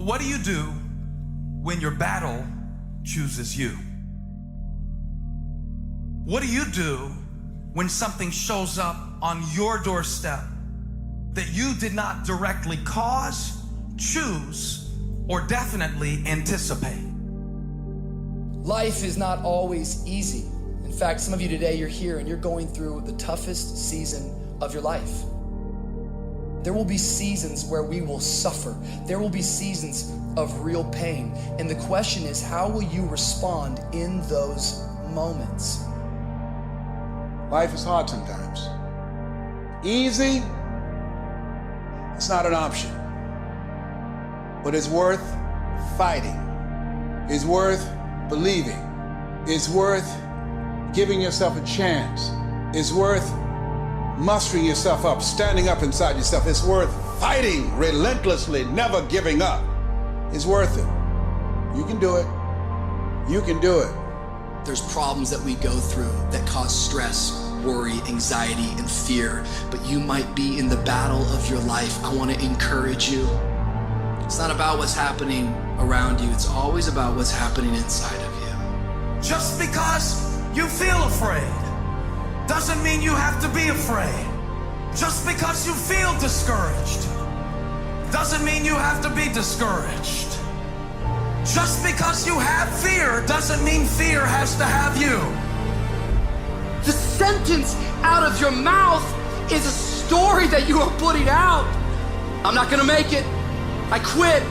What do you do when your battle chooses you? What do you do when something shows up on your doorstep that you did not directly cause, choose, or definitely anticipate? Life is not always easy. In fact, some of you today, you're here and you're going through the toughest season of your life. There will be seasons where we will suffer. There will be seasons of real pain. And the question is, how will you respond in those moments? Life is hard sometimes. Easy, it's not an option. But it's worth fighting. It's worth believing. It's worth giving yourself a chance. It's worth mustering yourself up, standing up inside yourself. It's worth fighting relentlessly, never giving up. It's worth it. You can do it. You can do it. There's problems that we go through that cause stress, worry, anxiety, and fear. But you might be in the battle of your life. I want to encourage you. It's not about what's happening around you. It's always about what's happening inside of you. Just because you feel afraid doesn't mean you have to be afraid. Just because you feel discouraged doesn't mean you have to be discouraged. Just because you have fear doesn't mean fear has to have you. The sentence out of your mouth is a story that you are putting out. I'm not gonna make it. I quit.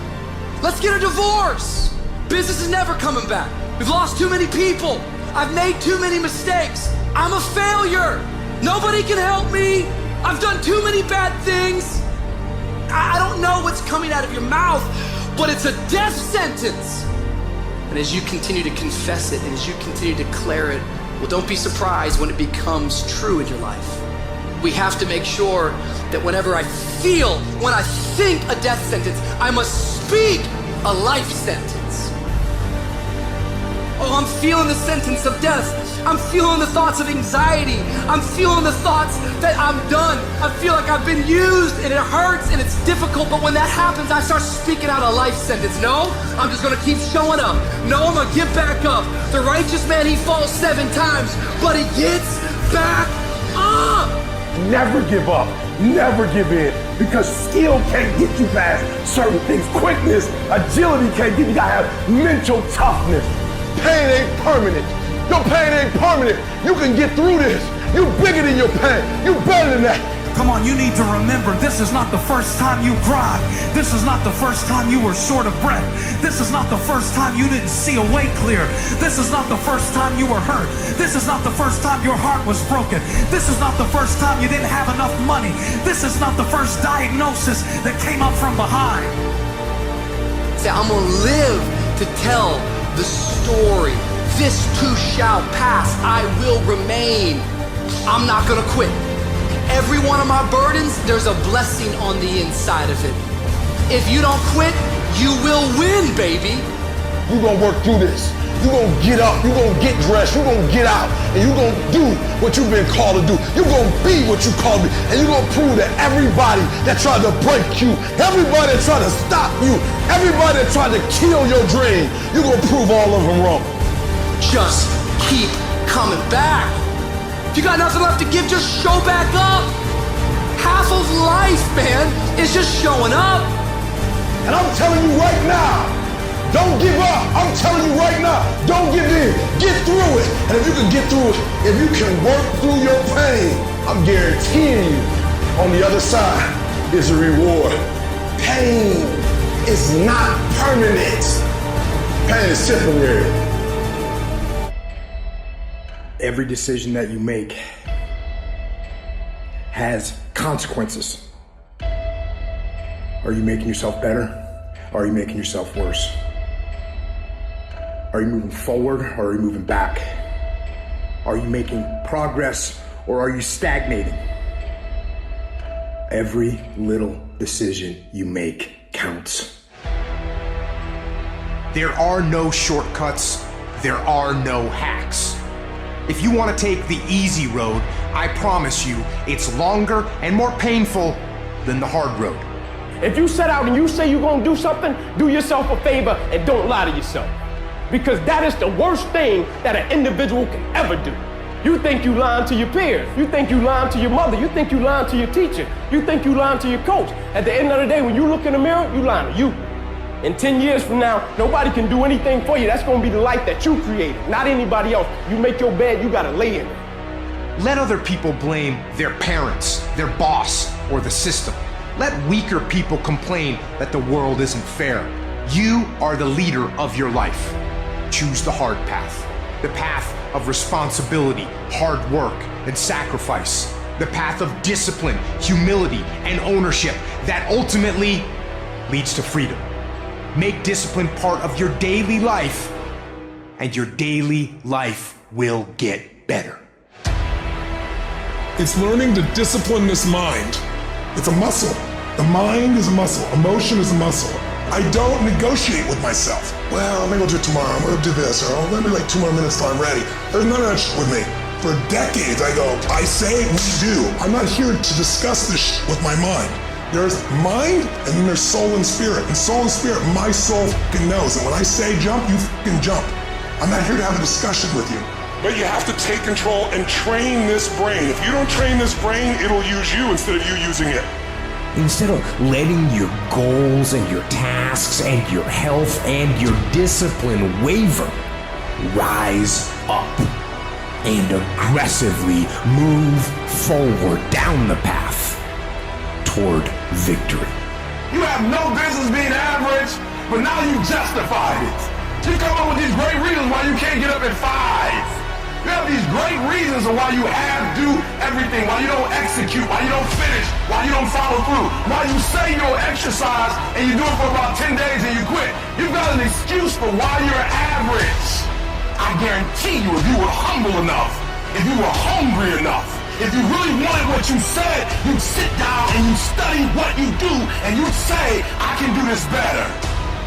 Let's get a divorce. Business is never coming back. We've lost too many people. I've made too many mistakes. I'm a failure. Nobody can help me. I've done too many bad things. I don't know what's coming out of your mouth, but it's a death sentence. And as you continue to confess it and as you continue to declare it, well, don't be surprised when it becomes true in your life. We have to make sure that whenever I think a death sentence, I must speak a life sentence. Oh, I'm feeling the sentence of death. I'm feeling the thoughts of anxiety. I'm feeling the thoughts that I'm done. I feel like I've been used and it hurts and it's difficult. But when that happens, I start speaking out a life sentence. No, I'm just gonna keep showing up. No, I'm gonna get back up. The righteous man, he falls 7 times, but he gets back up. Never give up, never give in, because skill can't get you past certain things. Quickness, agility can't get you. You gotta have mental toughness. Pain ain't permanent. Your pain ain't permanent. You can get through this. You bigger than your pain. You better than that. Come on, you need to remember, this is not the first time you cried. This is not the first time you were short of breath. This is not the first time you didn't see a way clear. This is not the first time you were hurt. This is not the first time your heart was broken. This is not the first time you didn't have enough money. This is not the first diagnosis that came up from behind. Say, I'm gonna live to tell the story. This too shall pass. I will remain. I'm not gonna quit. Every one of my burdens, there's a blessing on the inside of it. If you don't quit, you will win, baby. You gonna work through this. You gonna get up. You gonna get dressed. You gonna get out. And you gonna do what you've been called to do. You gonna be what you called to be. And you gonna prove that everybody that tried to break you, everybody that tried to stop you, everybody that tried to kill your dream, you gonna prove all of them wrong. Just keep coming back. If you got nothing left to give, just show back up. Half of life, man, is just showing up. And I'm telling you right now, don't give up. I'm telling you right now, don't give in. Get through it. And if you can get through it, if you can work through your pain, I'm guaranteeing you, on the other side is a reward. Pain is not permanent. Pain is temporary. Every decision that you make has consequences. Are you making yourself better? Or are you making yourself worse? Are you moving forward or are you moving back? Are you making progress or are you stagnating? Every little decision you make counts. There are no shortcuts. There are no hacks. If you want to take the easy road, I promise you it's longer and more painful than the hard road. If you set out and you say you're gonna do something, do yourself a favor and don't lie to yourself. Because that is the worst thing that an individual can ever do. You think you lying to your peers. You think you lying to your mother. You think you lying to your teacher. You think you lying to your coach. At the end of the day, when you look in the mirror, you lying to you. In 10 years from now, nobody can do anything for you. That's gonna be the life that you created, not anybody else. You make your bed, you gotta lay in it. Let other people blame their parents, their boss, or the system. Let weaker people complain that the world isn't fair. You are the leader of your life. Choose the hard path. The path of responsibility, hard work, and sacrifice. The path of discipline, humility, and ownership that ultimately leads to freedom. Make discipline part of your daily life, and your daily life will get better. It's learning to discipline this mind. It's a muscle. The mind is a muscle. Emotion is a muscle. I don't negotiate with myself. Well, maybe I'll do it tomorrow. I'm gonna do this, or let me like 2 more minutes till I'm ready. There's none of that shit with me. For decades, I go, I say, we do. I'm not here to discuss this shit with my mind. There's mind, and then there's soul and spirit. And soul and spirit, my soul fucking knows. And when I say jump, you fucking jump. I'm not here to have a discussion with you. But you have to take control and train this brain. If you don't train this brain, it'll use you instead of you using it. Instead of letting your goals and your tasks and your health and your discipline waver, rise up and aggressively move forward down the path toward victory. You have no business being average, but now you justify it. You come up with these great reasons why you can't get up at 5. You have these great reasons of why you do everything, why you don't execute, why you don't finish, why you don't follow through, why you say you'll exercise and you do it for about 10 days and you quit. You've got an excuse for why you're average. I guarantee you, if you were humble enough, if you were hungry enough, if you really wanted what you said, you'd sit down and you'd study what you do and you'd say, I can do this better.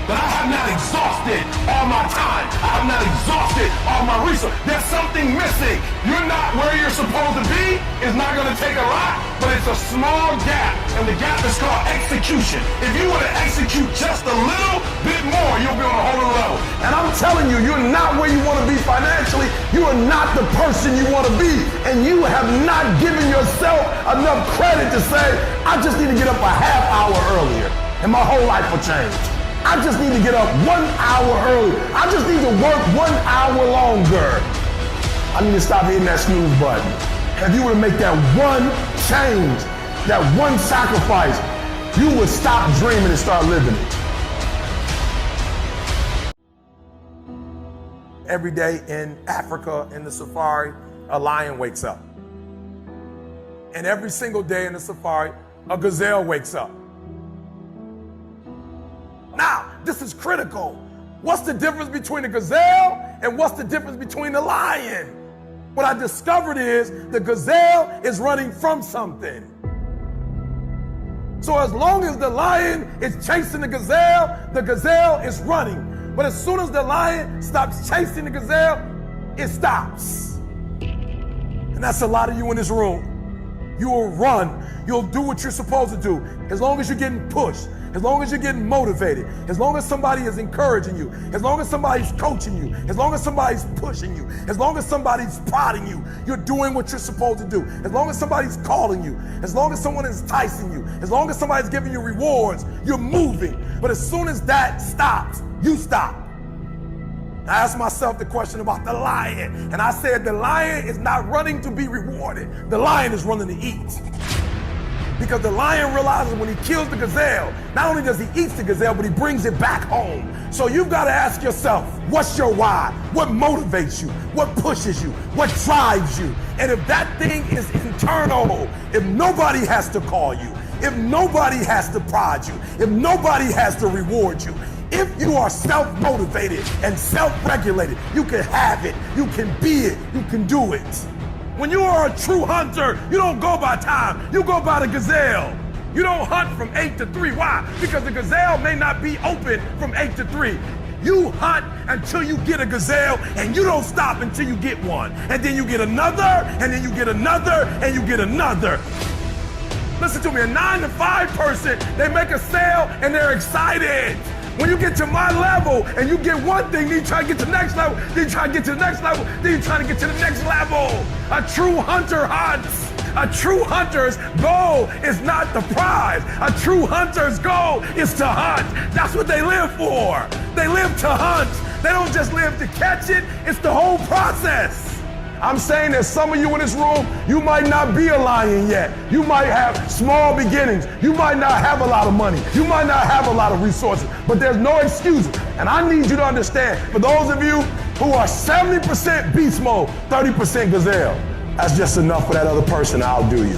But I have not exhausted all my time. I have not exhausted all my resources. There's something missing. You're not where you're supposed to be. It's not going to take a lot, but it's a small gap. And the gap is called execution. If you were to execute just a little bit more, you'll be on a whole other level. And I'm telling you, you're not where you want to be financially. You are not the person you want to be. And you have not given yourself enough credit to say, I just need to get up a half hour earlier and my whole life will change. I just need to get up 1 hour early. I just need to work 1 hour longer. I need to stop hitting that snooze button. If you were to make that one change, that one sacrifice, you would stop dreaming and start living it. Every day in Africa, in the safari, a lion wakes up. And every single day in the safari, a gazelle wakes up. Now, this is critical. What's the difference between a gazelle and what's the difference between the lion? What I discovered is the gazelle is running from something. So as long as the lion is chasing the gazelle is running. But as soon as the lion stops chasing the gazelle, it stops. And that's a lot of you in this room. You will run. You'll do what you're supposed to do. As long as you're getting pushed. As long as you're getting motivated, as long as somebody is encouraging you, as long as somebody's coaching you, as long as somebody's pushing you, as long as somebody's prodding you, you're doing what you're supposed to do. As long as somebody's calling you, as long as someone is enticing you, as long as somebody's giving you rewards, you're moving. But as soon as that stops, you stop. I asked myself the question about the lion, and I said the lion is not running to be rewarded. The lion is running to eat. Because the lion realizes when he kills the gazelle, not only does he eat the gazelle, but he brings it back home. So you've got to ask yourself, what's your why? What motivates you? What pushes you? What drives you? And if that thing is internal, if nobody has to call you, if nobody has to prod you, if nobody has to reward you, if you are self-motivated and self-regulated, you can have it, you can be it, you can do it. When you are a true hunter, you don't go by time, you go by the gazelle. You don't hunt from 8 to 3. Why? Because the gazelle may not be open from 8 to 3. You hunt until you get a gazelle, and you don't stop until you get one. And then you get another, and then you get another, and you get another. Listen to me, a 9-to-5 person, they make a sale and they're excited. When you get to my level and you get one thing, then you try to get to the next level, then you try to get to the next level, then you try to get to the next level. A true hunter hunts. A true hunter's goal is not the prize. A true hunter's goal is to hunt. That's what they live for. They live to hunt. They don't just live to catch it, it's the whole process. I'm saying that some of you in this room, you might not be a lion yet. You might have small beginnings. You might not have a lot of money. You might not have a lot of resources, but there's no excuses. And I need you to understand, for those of you who are 70% beast mode, 30% gazelle, that's just enough for that other person to outdo you.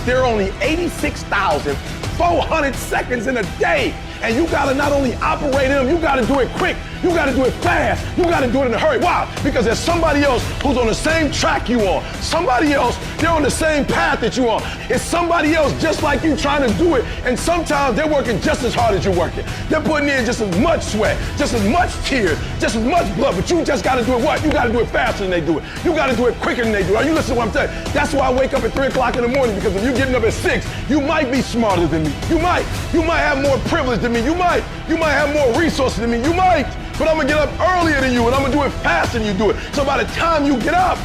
There are only 86,400 seconds in a day. And you gotta not only operate in them, you gotta do it quick, you gotta do it fast, you gotta do it in a hurry. Why? Because there's somebody else who's on the same track you on. Somebody else, they're on the same path that you on. It's somebody else just like you trying to do it, and sometimes they're working just as hard as you're working. They're putting in just as much sweat, just as much tears, just as much blood, but you just gotta do it what? You gotta do it faster than they do it. You gotta do it quicker than they do it. Are you listening to what I'm saying? That's why I wake up at 3 o'clock in the morning, because if you're getting up at 6, you might be smarter than me. You might have more privilege than me. You might have more resources than me. You might, but I'm gonna get up earlier than you, and I'm gonna do it faster than you do it. So by the time you get up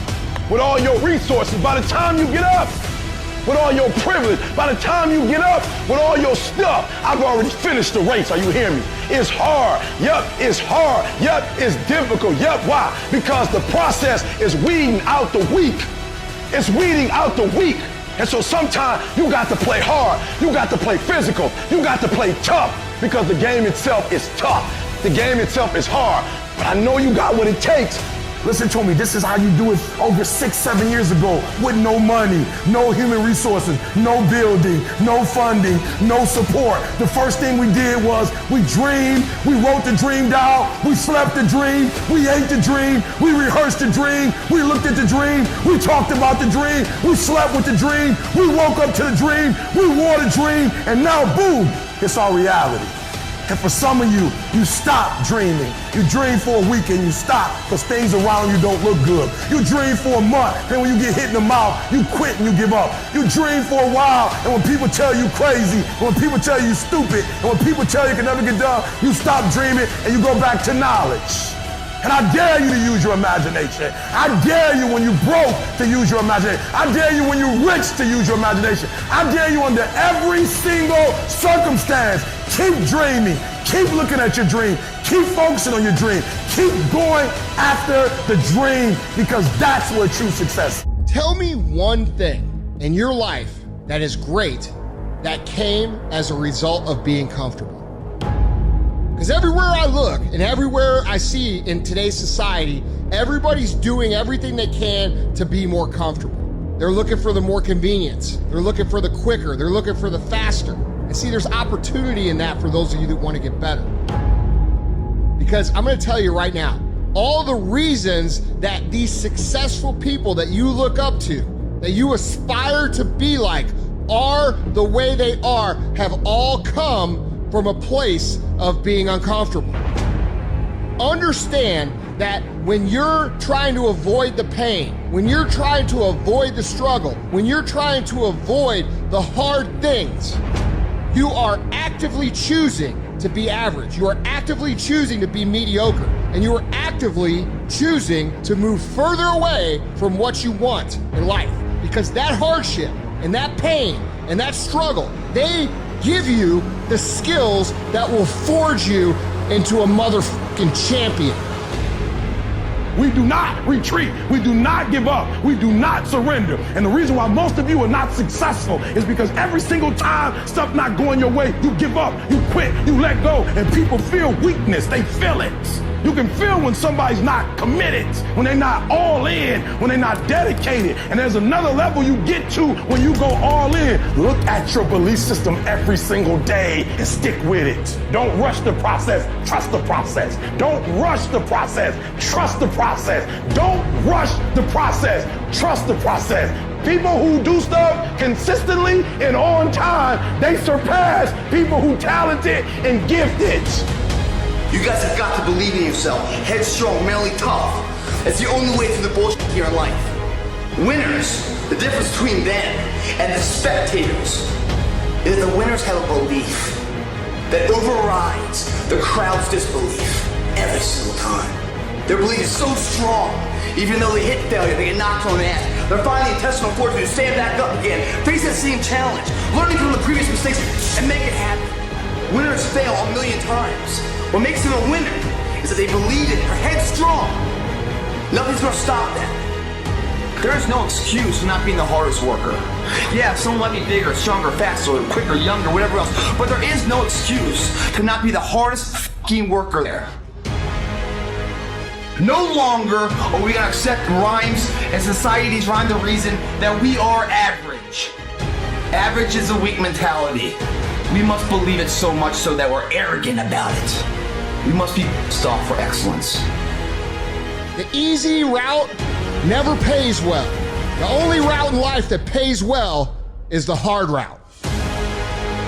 with all your resources, by the time you get up with all your privilege, by the time you get up with all your stuff, I've already finished the race. Are you hearing me? It's hard. Yup, it's hard. Yup, it's difficult. Yup, why? Because the process is weeding out the weak. It's weeding out the weak. And so sometimes you got to play hard. You got to play physical. You got to play tough, because the game itself is tough. The game itself is hard. But I know you got what it takes. Listen to me, this is how you do it over 6-7 years ago with no money, no human resources, no building, no funding, no support. The first thing we did was we dreamed, we wrote the dream down, we slept the dream, we ate the dream, we rehearsed the dream, we looked at the dream, we talked about the dream, we slept with the dream, we woke up to the dream, we wore the dream, and now boom, it's our reality. And for some of you, you stop dreaming. You dream for a week and you stop because things around you don't look good. You dream for a month, and when you get hit in the mouth, you quit and you give up. You dream for a while, and when people tell you crazy, and when people tell you stupid, and when people tell you can never get done, you stop dreaming and you go back to knowledge. And I dare you to use your imagination. I dare you when you're broke to use your imagination. I dare you when you're rich to use your imagination. I dare you under every single circumstance. Keep dreaming. Keep looking at your dream. Keep focusing on your dream. Keep going after the dream, because that's where true success is. Tell me one thing in your life that is great that came as a result of being comfortable. Because everywhere I look and everywhere I see in today's society, everybody's doing everything they can to be more comfortable. They're looking for the more convenience. They're looking for the quicker. They're looking for the faster. And see, there's opportunity in that for those of you that want to get better. Because I'm going to tell you right now, all the reasons that these successful people that you look up to, that you aspire to be like, are the way they are, have all come from a place of being uncomfortable. Understand that when you're trying to avoid the pain, when you're trying to avoid the struggle, when you're trying to avoid the hard things, you are actively choosing to be average. You are actively choosing to be mediocre. And you are actively choosing to move further away from what you want in life. Because that hardship and that pain and that struggle, they give you the skills that will forge you into a motherfucking champion. We do not retreat. We do not give up. We do not surrender. And the reason why most of you are not successful is because every single time stuff not going your way, you give up, you quit, you let go, and people feel weakness. They feel it. You can feel when somebody's not committed, when they're not all in, when they're not dedicated. And there's another level you get to when you go all in. Look at your belief system every single day and stick with it. Don't rush the process, trust the process. Don't rush the process, trust the process. Don't rush the process, trust the process. People who do stuff consistently and on time, they surpass people who talented and gifted. You guys have got to believe in yourself. Headstrong, mentally tough. It's the only way through the bullshit here in life. Winners The difference between them and the spectators is the winners have a belief that overrides the crowd's disbelief every single time. Their belief is so strong, even though they hit failure, they get knocked on the ass. They're finding the intestinal fortitude to stand back up again, face that same challenge, learning from the previous mistakes, and make it happen. Winners fail a million times. What makes them a winner is that they believe it, they're headstrong. Nothing's gonna stop that. There is no excuse for not being the hardest worker. Yeah, someone might be bigger, stronger, faster, quicker, younger, whatever else, but there is no excuse to not be the hardest f***ing worker there. No longer are we gonna accept rhymes and society's rhyme the reason that we are average. Average is a weak mentality. We must believe it so much so that we're arrogant about it. We must be pissed off for excellence. The easy route never pays well. The only route in life that pays well is the hard route.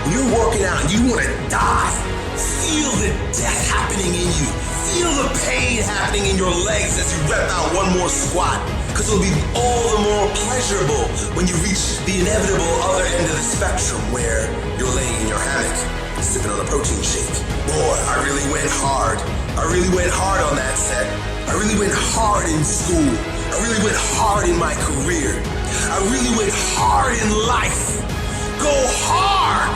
When you're working out and you want to die, feel the death happening in you. Feel the pain happening in your legs as you rep out one more squat. Because it'll be all the more pleasurable when you reach the inevitable other end of the spectrum where you're laying in your hammock, sipping on a protein shake. Boy, I really went hard. I really went hard on that set. I really went hard in school. I really went hard in my career. I really went hard in life. Go hard!